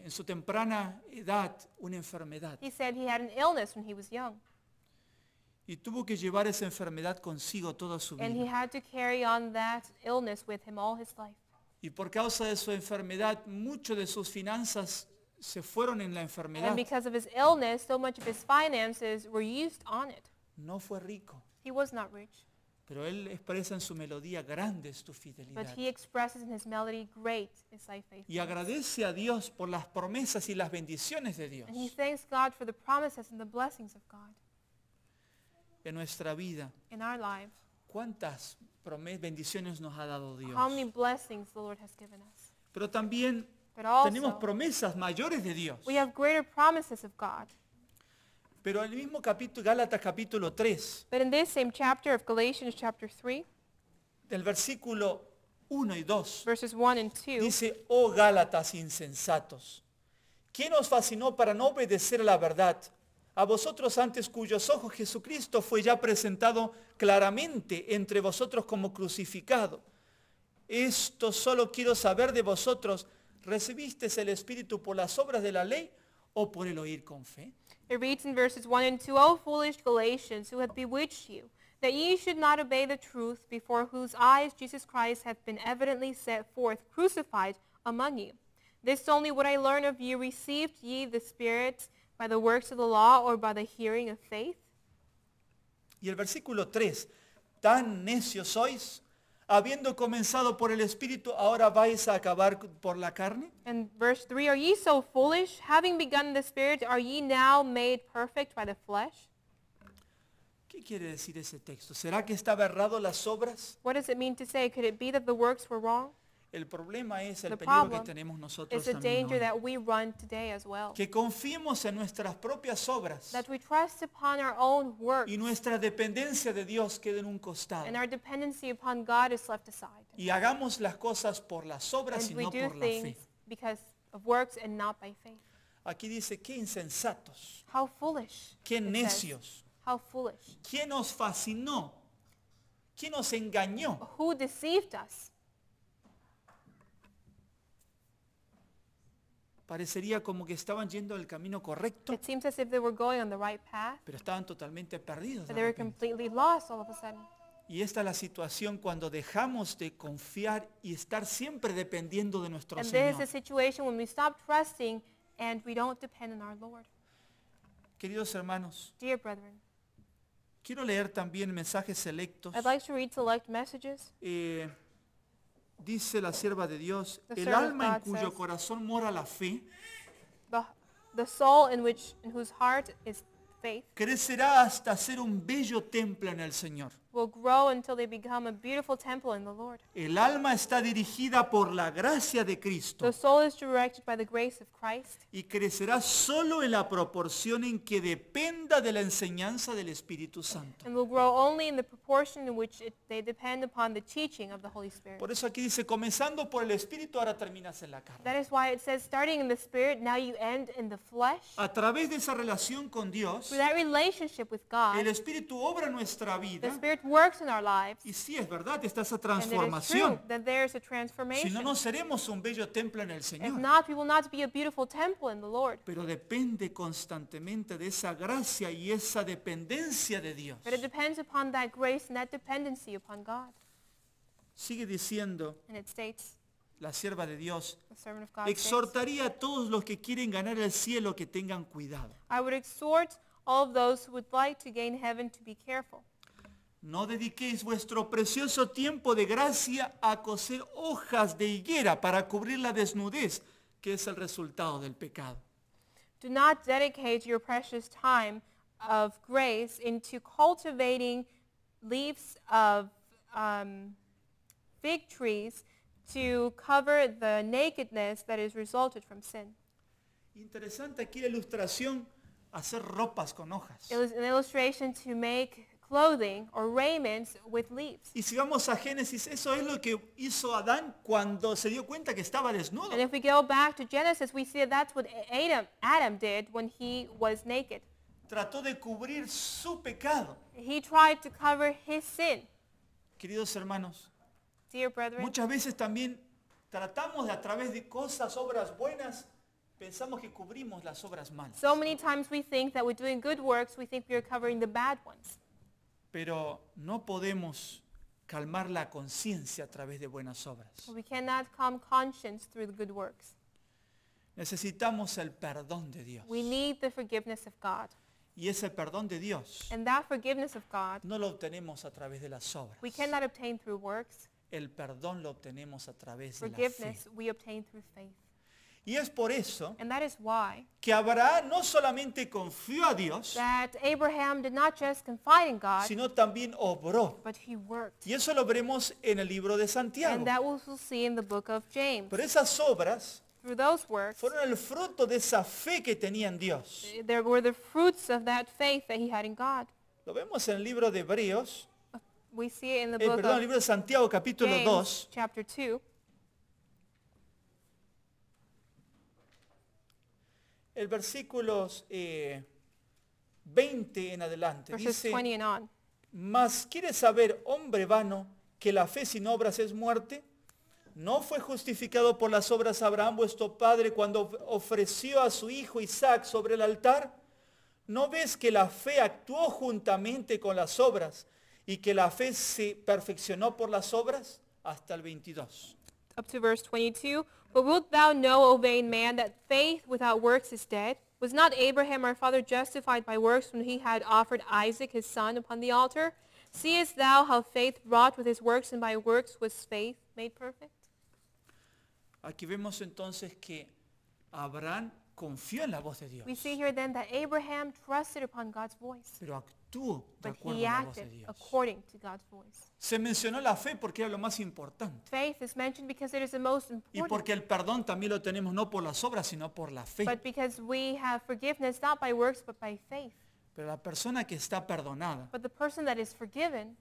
en su temprana edad una enfermedad said he had an illness when he was young, y tuvo que llevar esa enfermedad consigo toda su and he vida. had to carry on that illness with him all his life. Y por causa de su enfermedad, mucho de sus finanzas se fueron en la enfermedad. And because of his illness, so much of his finances were used on it. No fue rico, He was not rich, pero él expresa en su melodía, grande es tu but fidelidad. he expresses in his melody, Great is Thy Y faithfulness. agradece a Dios por las promesas y las bendiciones de Dios And he thanks God for the promises and the blessings of God en nuestra vida. in our lives. ¿Cuántas bendiciones nos ha dado Dios? How many blessings the Lord has given us. Pero también But tenemos also, promesas mayores de Dios. we have greater promises of God. Pero en el mismo capítulo, Gálatas capítulo 3, But in this same chapter of Galatians chapter 3, del versículo 1 y 2, verses 1 and 2, dice, oh Gálatas insensatos, ¿quién os fascinó para no obedecer a la verdad? A vosotros antes cuyos ojos Jesucristo fue ya presentado claramente entre vosotros como crucificado. Esto solo quiero saber de vosotros, ¿recibisteis el Espíritu por las obras de la ley o por el oír con fe? it reads in verses 1 and 2, O foolish Galatians, who hath bewitched you, that ye should not obey the truth, before whose eyes Jesus Christ hath been evidently set forth, crucified among you. This only would I learn of you, received ye the Spirit by the works of the law, or by the hearing of faith? Y el versículo 3, tan necios sois, habiendo comenzado por el Espíritu, ahora vais a acabar por la carne. And verse 3, Are ye so foolish? Having begun in the Spirit, are ye now made perfect by the flesh? ¿Qué quiere decir ese texto? ¿Será que estaba errado las obras? What does it mean to say? Could it be that the works were wrong? El problema es el The peligro que problem tenemos nosotros It's a también danger hoy. that we run today as well. Que confiemos en nuestras propias obras That we trust upon our own works, y nuestra dependencia de Dios quede en un costado. and our dependency upon God is left aside. Y hagamos las cosas por las obras y And we no do por la fe. things because of works and not by faith. Aquí dice, qué insensatos, How foolish. qué it says. necios. How foolish. ¿Quién nos fascinó? ¿Quién nos engañó? Who deceived us? Parecería como que estaban yendo el camino correcto, It seems as if they were going on the right path, pero estaban totalmente perdidos de but they were repente. completely lost all of a sudden. Y esta es la situación cuando dejamos de confiar y estar siempre dependiendo de nuestro And this is Señor. a situation when we stop trusting and we don't depend on our Lord. Queridos hermanos, Dear brethren, quiero leer también mensajes selectos. I'd like to read select messages. Dice la sierva de Dios, The el servant of alma en God cuyo says, corazón mora la fe, The soul in whose heart is faith crecerá hasta ser un bello templo en el Señor. will grow until they become a beautiful temple in the Lord. El alma está dirigida por la gracia de Cristo The soul is directed by the grace of Christ y crecerá solo en la proporción en que dependa de la enseñanza del Espíritu Santo. and will grow only in the proportion in which they depend upon the teaching of the Holy Spirit. Por eso aquí dice, comenzando por el Espíritu, ahora terminas en la carne. That is why it says, starting in the Spirit, now you end in the flesh. A través de esa relación con Dios, Through that relationship with el God, Espíritu obra en nuestra the vida. Spirit works in our lives. Y sí, es verdad, está esa And it is true transformación. that there is a Si transformation. no, no seremos un bello templo en el If Señor. not, we will not be a beautiful temple in the Lord. Pero depende constantemente de esa gracia y esa dependencia de Dios. But it depends upon that grace and that dependency upon God. Sigue diciendo And it states, la sierva de Dios, the servant of God states, exhortaría a todos los que quieren ganar el cielo que tengan cuidado. I would exhort all of those who would like to gain heaven to be careful. No dediquéis vuestro precioso tiempo de gracia a coser hojas de higuera para cubrir la desnudez, que es el resultado del pecado. Do not dedicate your precious time of grace into cultivating leaves of fig trees to cover the nakedness that is resulted from sin. Interesante aquí la ilustración, hacer ropas con hojas. It was an illustration to make clothing or raiments with leaves. Y si vamos a Génesis, eso es lo que hizo Adán cuando se dio cuenta que estaba desnudo. And if we go back to Genesis, we see that that's what Adam did when he was naked. Trató de cubrir su pecado. He tried to cover his sin. Queridos hermanos, Dear brethren, muchas veces también tratamos de a través de cosas, obras buenas, pensamos que cubrimos las obras malas. so many times we think that we're doing good works, we think we are covering the bad ones. Pero no podemos calmar la conciencia a través de buenas obras. We cannot calm conscience through the good works. Necesitamos el perdón de Dios. We need the forgiveness of God. Y ese perdón de Dios And that forgiveness of God, no lo obtenemos a través de las obras. we cannot obtain through works. El perdón lo obtenemos a través de la fe. Forgiveness we obtain through faith. Y es por eso And that is why que Abraham no solamente confió a Dios, that Abraham did not just confide in God, sino también obró. but he worked. Y eso lo veremos en el libro de Santiago. And that we'll see in the book of James. Pero esas obras Through those works, fueron el fruto de esa fe que tenía en Dios. there were the fruits of that faith that he had in God. Lo vemos en el libro de Hebreos, We see it in the book perdón, el of libro de Santiago capítulo James, 2, chapter 2, el versículos 20 en adelante. verses Dice, 20 and on. mas ¿quieres saber, hombre vano, que la fe sin obras es muerte? ¿No fue justificado por las obras Abraham vuestro padre cuando ofreció a su hijo Isaac sobre el altar? ¿No ves que la fe actuó juntamente con las obras y que la fe se perfeccionó por las obras? Hasta el 22. Up to verse 22. But wilt thou know, O vain man, that faith without works is dead? Was not Abraham our father justified by works when he had offered Isaac his son upon the altar? Seest thou how faith wrought with his works, and by works was faith made perfect? Aquí vemos entonces que Abraham confió en la voz de Dios, We see here then that Abraham trusted upon God's voice, pero actuó de but acuerdo he a la voz de acted Dios. according to God's voice. Se mencionó la fe porque era lo más importante. Faith is mentioned because it is the most Y important, porque el perdón también lo tenemos no por las obras, sino por la fe. but because we have forgiveness not by works but by faith. Pero la persona que está perdonada But the person that is forgiven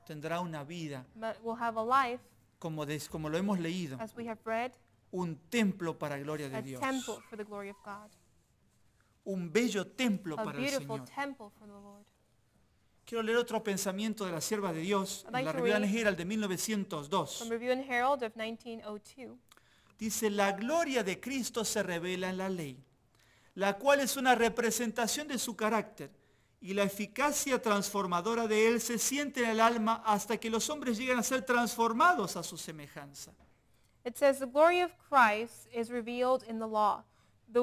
tendrá una vida, will have a life, como lo hemos leído, as we have read, un templo para gloria de a Dios. temple for the glory of God. Un bello templo A para el beautiful Señor. temple for the Lord. Quiero leer otro pensamiento de la sierva de Dios, I'd like en la to Revista read Herald de 1902. From Review and Herald of 1902. Dice, la gloria de Cristo se revela en la ley, la cual es una representación de su carácter y la eficacia transformadora de él se siente en el alma hasta que los hombres llegan a ser transformados a su semejanza. It says, the glory of Christ is revealed in the law, the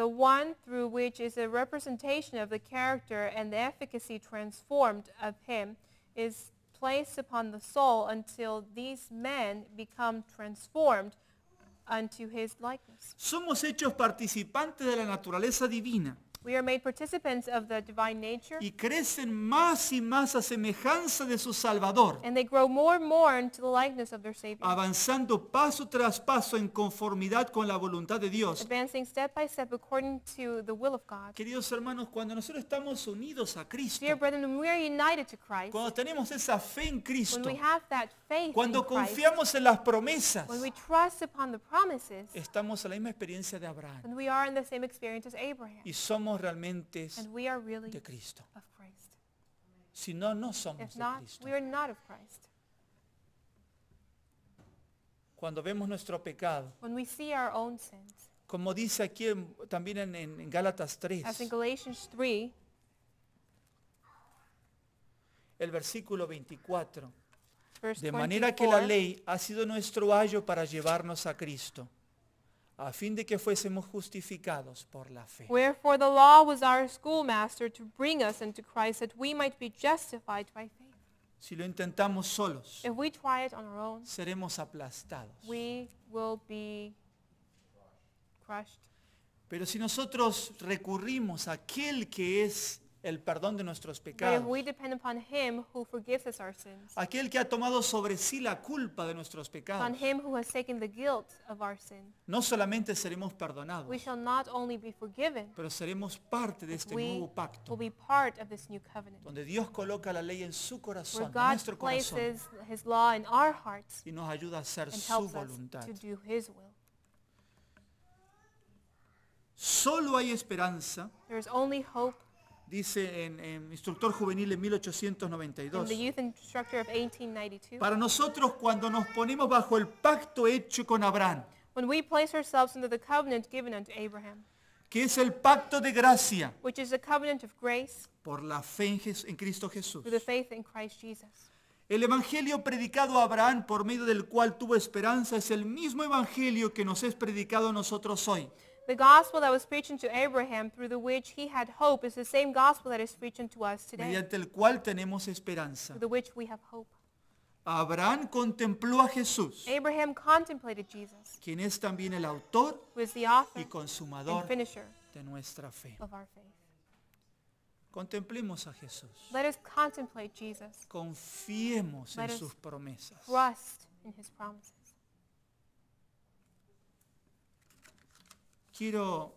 one through which is a representation of the character and the efficacy transformed of him is placed upon the soul until these men become transformed unto his likeness. Somos hechos participantes de la naturaleza divina We are made participants of the divine nature, y crecen más y más a semejanza de su Salvador, and they grow more and more into the likeness of their Savior, avanzando paso tras paso en conformidad con la voluntad de Dios. advancing step by step according to the will of God. Queridos hermanos, cuando nosotros estamos unidos a Cristo, Dear brethren, when we are united to Christ, cuando tenemos esa fe en when Cristo, we have that faith in cuando Christ, confiamos en las promesas, when we trust upon the promises, estamos en la misma experiencia de Abraham then we are in the same experience as Abraham, y somos realmente and we are really de Cristo. of Christ. Si no, no somos If de not, Cristo. we are not of Christ. Cuando vemos nuestro pecado, When we see our own sins, como dice aquí también en Gálatas 3, as in Galatians 3, el versículo 24, verse de manera que la 24, ley ha sido nuestro ayo para llevarnos a Cristo, a fin de que fuésemos justificados por la fe. wherefore the law was our schoolmaster to bring us into Christ, that we might be justified by faith. Si lo intentamos solos, If we try it on our own, seremos aplastados. we will be crushed. Pero si nosotros recurrimos a aquel que es el perdón de nuestros But if pecados, we depend upon him who forgives us our sins, aquel que ha tomado sobre sí la culpa de nuestros upon pecados, him who has taken the guilt of our sin, no solamente seremos perdonados, we shall not only be forgiven, pero seremos parte de este we nuevo pacto, will be part of this new covenant, donde Dios coloca la ley en su where corazón, en God nuestro corazón, places his law in our hearts y nos ayuda a hacer and su helps us voluntad. to do his will. Solo hay esperanza, There is only hope dice en Instructor Juvenil en in 1892, the youth instructor of 1892. para nosotros cuando nos ponemos bajo el pacto hecho con Abraham, When we place ourselves under the covenant given unto Abraham, que es el pacto de gracia which is the covenant of grace por la fe en Cristo Jesús. through the faith in Christ Jesus. El evangelio predicado a Abraham por medio del cual tuvo esperanza es el mismo evangelio que nos es predicado a nosotros hoy. The gospel that was preached unto Abraham, through the which he had hope, is the same gospel that is preached unto us today, Mediante el cual tenemos esperanza. through the which we have hope. Abraham contempló a Jesús, Abraham contemplated Jesus, quien es también el autor who is the author y consumador and finisher de nuestra fe. of our faith. Contemplemos a Jesús. Let us contemplate Jesus, Confiemos en Let us sus promesas. trust in his promises. Quiero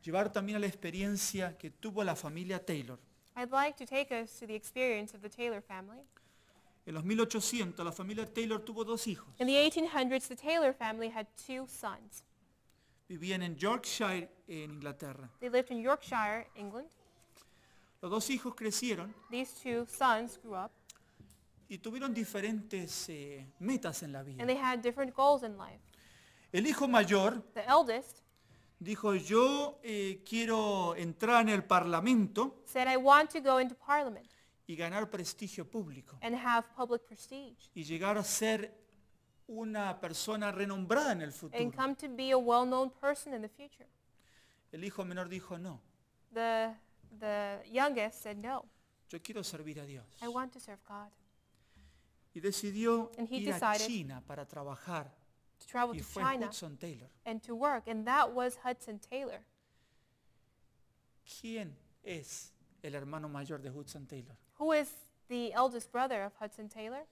llevar también a la experiencia que tuvo la familia Taylor. I'd like to take us to the experience of the Taylor family. En los 1800 la familia Taylor tuvo dos hijos. In the 1800s, the Taylor family had two sons. Vivían en Yorkshire, en Inglaterra. They lived in Yorkshire, England. Los dos hijos crecieron These two sons grew up, y tuvieron diferentes metas en la vida. and they had different goals in life. El hijo mayor The eldest dijo, yo quiero entrar en el parlamento said, I want to go into Parliament y ganar prestigio público and have public prestige y llegar a ser una persona renombrada en el and futuro. come to be a well-known person in the future. El hijo menor dijo, no, The youngest said, no, yo quiero servir a Dios. I want to serve God. Y decidió And he ir a decided China para trabajar. To travel Y to fue China Hudson Taylor. and to work, and that was Hudson Taylor. ¿Quién es el hermano mayor de Hudson Taylor? Who is the eldest brother of Hudson Taylor?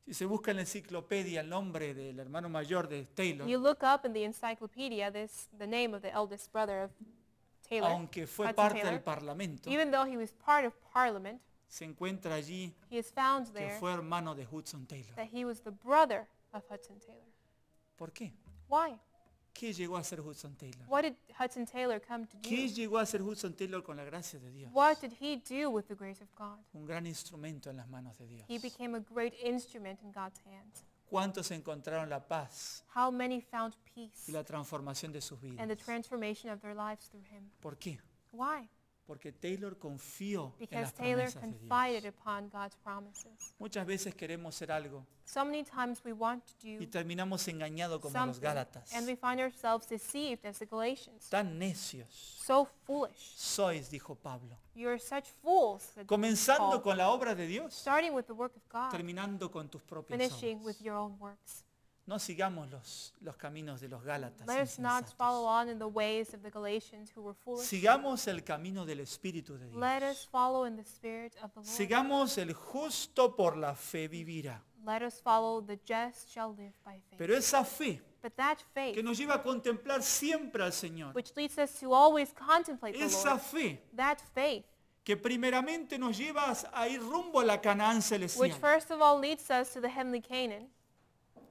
Si se busca en la enciclopedia el nombre del hermano mayor de Taylor, You look up in the encyclopedia the name of the eldest brother of Taylor, aunque fue Hudson parte Taylor. del parlamento, Even though he was part of Parliament, se encuentra allí he is found que there fue hermano de Hudson Taylor. that he was the brother of Hudson Taylor. ¿Por qué? Why? ¿Qué llegó a ser Hudson Taylor? What did Hudson Taylor come to ¿Qué do? llegó a ser Hudson Taylor con la gracia de Dios? What did he do with the grace of God? Un gran instrumento en las manos de Dios. He became a great instrument in God's hands. ¿Cuántos encontraron la paz How many found peace y la transformación de sus vidas? and the transformation of their lives through him? ¿Por qué? Why? Porque Taylor confió en because las Taylor promesas de confided Dios. upon God's promises. Muchas veces queremos ser algo So many times we want to y do terminamos engañados como los something, Gálatas. and we find ourselves deceived as the Galatians. Tan necios So foolish. sois, dijo Pablo. You're such fools, said Comenzando Paul, con la obra de Dios, starting with the work of God, terminando con tus propias finishing obras. with your own works. No sigamos los caminos de los Gálatas Let us not insensatos. follow on in the ways of the Galatians who were foolish. Sigamos el camino del Espíritu de Let us Dios. follow in the spirit of the Lord. Sigamos el justo por la fe vivirá. Let us follow the just shall live by faith. Pero esa fe But that faith, que nos lleva a contemplar siempre al Señor, which leads us to always contemplate the esa Lord, fe that faith, que primeramente nos lleva a ir rumbo a la Canaán which celestial first of all leads us to the heavenly Canaan,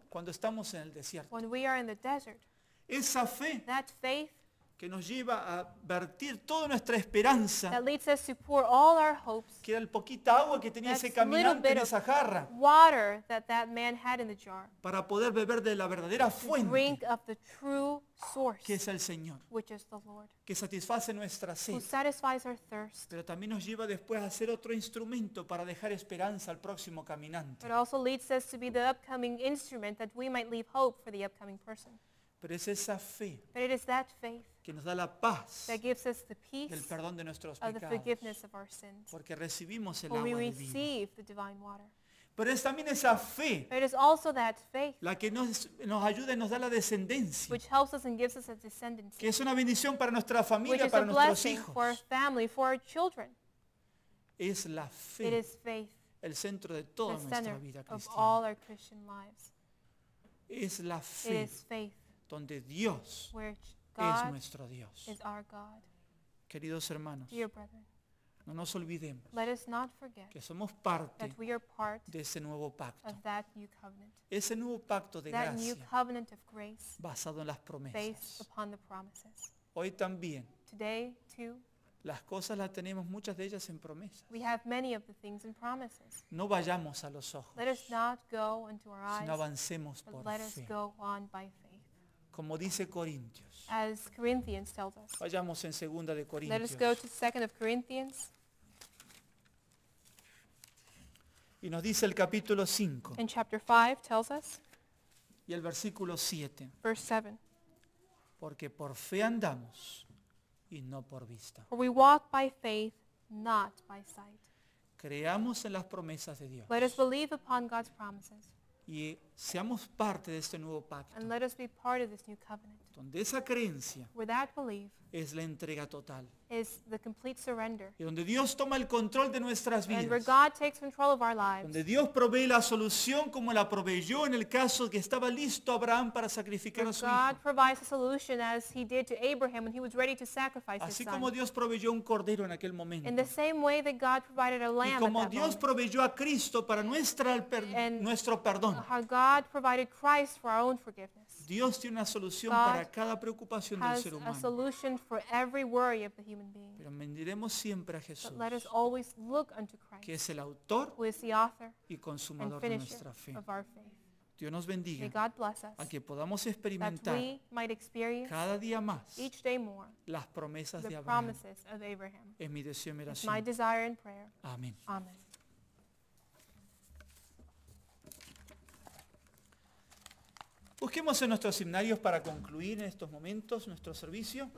cuando estamos en el desierto. when we are in the desert. Esa fe That faith que nos lleva a vertir toda nuestra esperanza, that leads us to pour all our hopes, que era el poquita agua que tenía That's ese caminante little en bit esa jarra, water that man had in the jar, para poder beber de la verdadera to fuente, drink of the true source, que es el Señor, which is the Lord, que satisface nuestra who sed, satisfies our thirst. pero también nos lleva después a ser otro instrumento para dejar esperanza al próximo caminante. It also leads us to be the upcoming instrument that we might leave hope for the upcoming person. Pero es esa fe But it is that faith que nos da la paz that gives us the del peace perdón de nuestros of the pecados, forgiveness of our sins, porque recibimos el when we agua de vida. receive the divine water. Pero es también esa fe But it is also that faith la que nos ayuda y nos da la descendencia, which helps us and gives us a descendancy, que es una bendición para nuestra which familia, is a para nuestros blessing hijos. for our family, for our children. Es la It fe is faith, el centro de the toda nuestra center vida of all cristiana. our Christian lives. Es la It fe is faith donde Dios which es God nuestro Dios. is our God. Queridos hermanos, Dear brethren, no nos olvidemos let us not forget que somos parte that we are part de ese nuevo pacto. of that new covenant, Ese nuevo pacto de that new gracia covenant of grace basado en las based promesas. upon the promises. Hoy también Today, too, las cosas las tenemos muchas de ellas en promesas. we have many of the things in promises. No vayamos a los ojos, Let us not go unto our sino eyes, avancemos but por let us fe. go on by faith. Como dice Corintios. As Corinthians tells us. Vayamos en 2 de Let us go Corintios. to 2 of Corinthians, Y nos dice el capítulo 5 and chapter 5 tells us, y el versículo 7. verse 7. Porque por fe andamos y no por vista. For we walk by faith, not by sight. Creamos en las promesas de Dios. Let us believe upon God's promises, Y seamos parte de este nuevo pacto. and let us be part of this new covenant, Donde esa creencia where that belief es la entrega total. is the complete surrender, Y donde Dios toma el control de nuestras and where vidas. God takes control of our lives, Donde Dios provee la solución como la proveyó en el caso que estaba listo Abraham para sacrificar where a su God hijo. provides a solution as he did to Abraham when he was ready to sacrifice his Así son. como Dios proveyó un cordero en aquel momento. In the same way that God provided a Y lamb at como that Dios moment, proveyó a Cristo para And- nuestro perdón. how God provided Christ for our own forgiveness. Dios tiene una solución God para cada preocupación del Has ser a humano. solution for every worry of the human being. Pero miremos siempre a Jesús, But let us always look unto que Christ, es el autor who is the author y and consumador de finisher nuestra fe. of our faith. Dios nos May bendiga God bless us, a que podamos that experimentar we might experience cada día más each day more las promesas de the Abraham. promises of Abraham. Es mi deseo y mi It's my oración. desire and prayer. Amén. Amen. Busquemos en nuestros himnarios para concluir en estos momentos nuestro servicio.